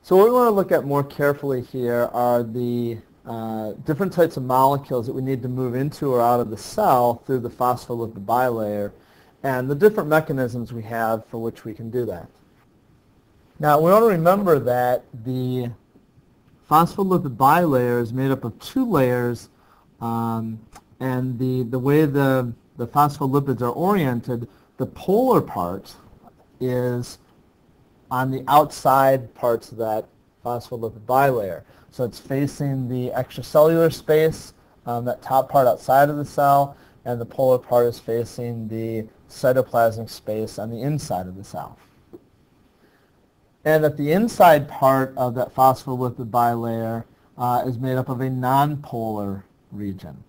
So what we want to look at more carefully here are the different types of molecules that we need to move into or out of the cell through the phospholipid bilayer, and the different mechanisms we have for which we can do that. Now we want to remember that the phospholipid bilayer is made up of two layers, and the way the phospholipids are oriented, the polar part is on the outside parts of that phospholipid bilayer. So it's facing the extracellular space, that top part outside of the cell, and the polar part is facing the cytoplasmic space on the inside of the cell. And that the inside part of that phospholipid bilayer is made up of a nonpolar region.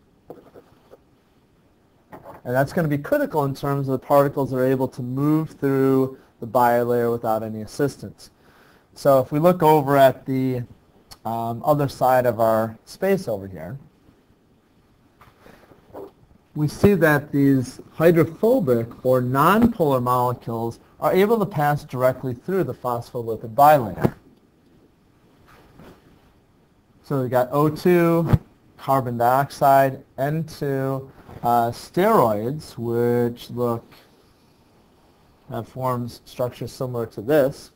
And that's going to be critical in terms of the particles that are able to move through the bilayer without any assistance. So if we look over at the other side of our space over here, we see that these hydrophobic or nonpolar molecules are able to pass directly through the phospholipid bilayer. So we've got O2, carbon dioxide, N2, steroids, which have forms structures similar to this.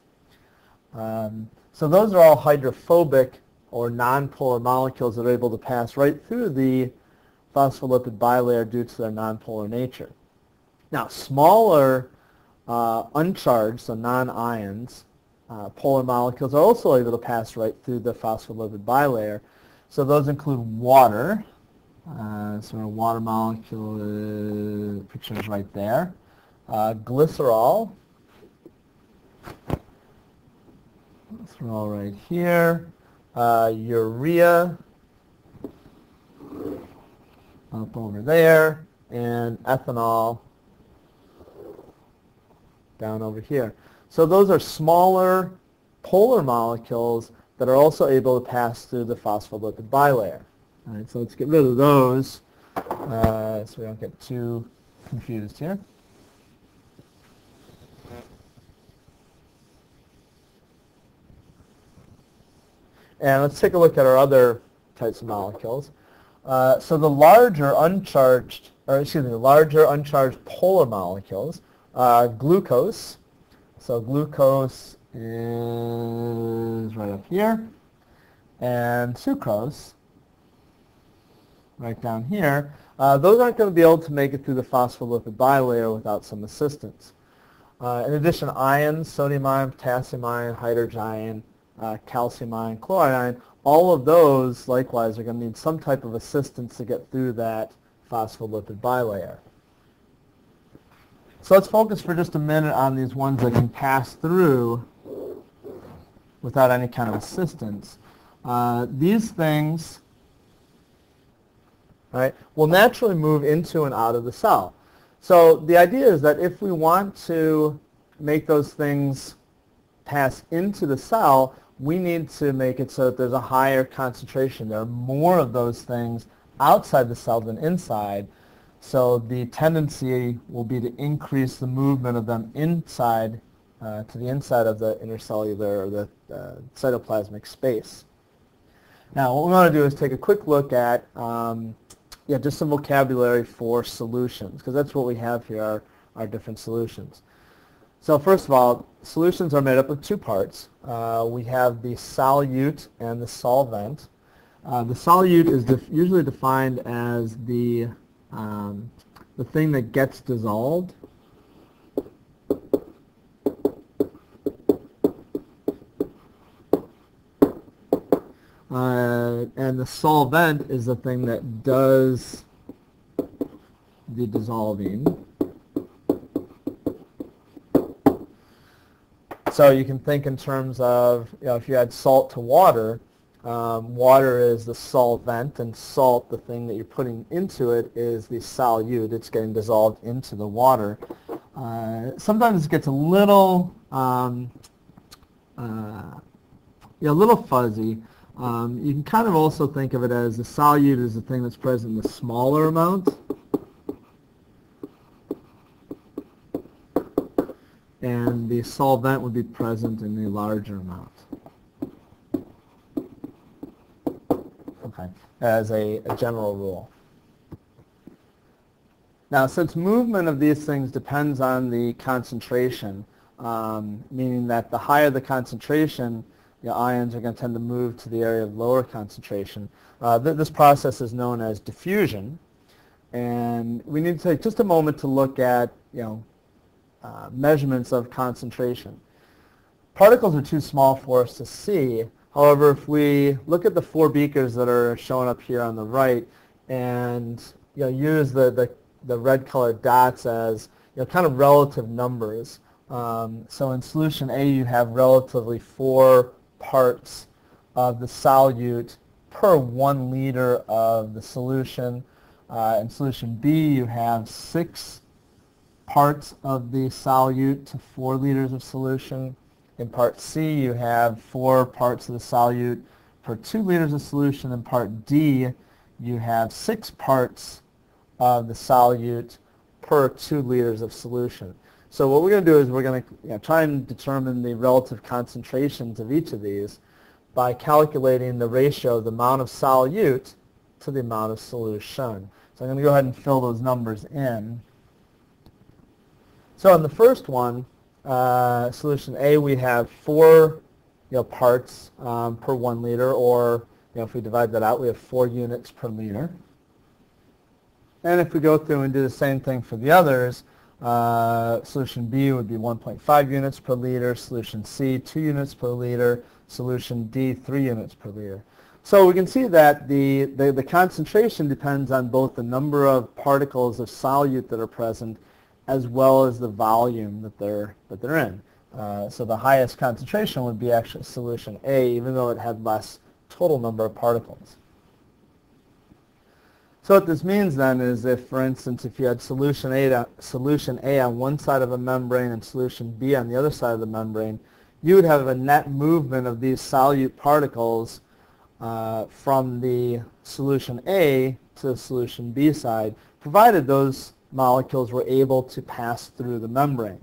So those are all hydrophobic or nonpolar molecules that are able to pass right through the phospholipid bilayer due to their nonpolar nature. Now, smaller uncharged, so non-ions, polar molecules are also able to pass right through the phospholipid bilayer. So those include water. So our water molecule picture is right there. Glycerol. Glycerol right here. Urea up over there, and ethanol down over here. So those are smaller polar molecules that are also able to pass through the phospholipid bilayer. All right, so let's get rid of those so we don't get too confused here. And let's take a look at our other types of molecules. So the larger uncharged polar molecules, glucose. So glucose is right up here, and sucrose right down here. Those aren't going to be able to make it through the phospholipid bilayer without some assistance. In addition, ions, sodium ion, potassium ion, hydrogen ion, calcium ion, chloride ion, all of those likewise are going to need some type of assistance to get through that phospholipid bilayer. So let's focus for just a minute on these ones that can pass through without any kind of assistance. These things, right, will naturally move into and out of the cell. So the idea is that if we want to make those things pass into the cell, we need to make it so that there's a higher concentration. There are more of those things outside the cell than inside. So the tendency will be to increase the movement of them inside to the inside of the intercellular or the cytoplasmic space. Now what we want to do is take a quick look at just some vocabulary for solutions, because that's what we have here, are different solutions. So first of all, solutions are made up of two parts. We have the solute and the solvent. The solute is usually defined as the thing that gets dissolved. And the solvent is the thing that does the dissolving. So you can think in terms of, if you add salt to water, water is the solvent, and salt, the thing that you're putting into it, is the solute. It's getting dissolved into the water. Sometimes it gets a little, little fuzzy. You can kind of also think of it as the solute is the thing that's present in the smaller amount, and the solvent would be present in the larger amount. as a general rule. Now, since movement of these things depends on the concentration, meaning that the higher the concentration, the ions are going to tend to move to the area of lower concentration. This process is known as diffusion, and we need to take just a moment to look at measurements of concentration. Particles are too small for us to see. However, if we look at the 4 beakers that are shown up here on the right, and use the red colored dots as kind of relative numbers. So in solution A, you have relatively 4 parts of the solute per 1 liter of the solution. In solution B, you have 6 parts of the solute to 4 liters of solution. In part C, you have 4 parts of the solute per 2 liters of solution. In part D, you have 6 parts of the solute per 2 liters of solution. So what we're going to do is we're going to try and determine the relative concentrations of each of these by calculating the ratio of the amount of solute to the amount of solution. So I'm going to go ahead and fill those numbers in. So in the first one, solution A, we have 4 parts per 1 liter, or if we divide that out, we have 4 units per liter. And if we go through and do the same thing for the others, solution B would be 1.5 units per liter, solution C 2 units per liter, solution D 3 units per liter. So we can see that the concentration depends on both the number of particles of solute that are present as well as the volume that they're in. So the highest concentration would be actually solution A, even though it had less total number of particles. So what this means then is if, for instance, if you had solution A on one side of a membrane and solution B on the other side of the membrane, you would have a net movement of these solute particles from the solution A to the solution B side, provided those molecules were able to pass through the membrane.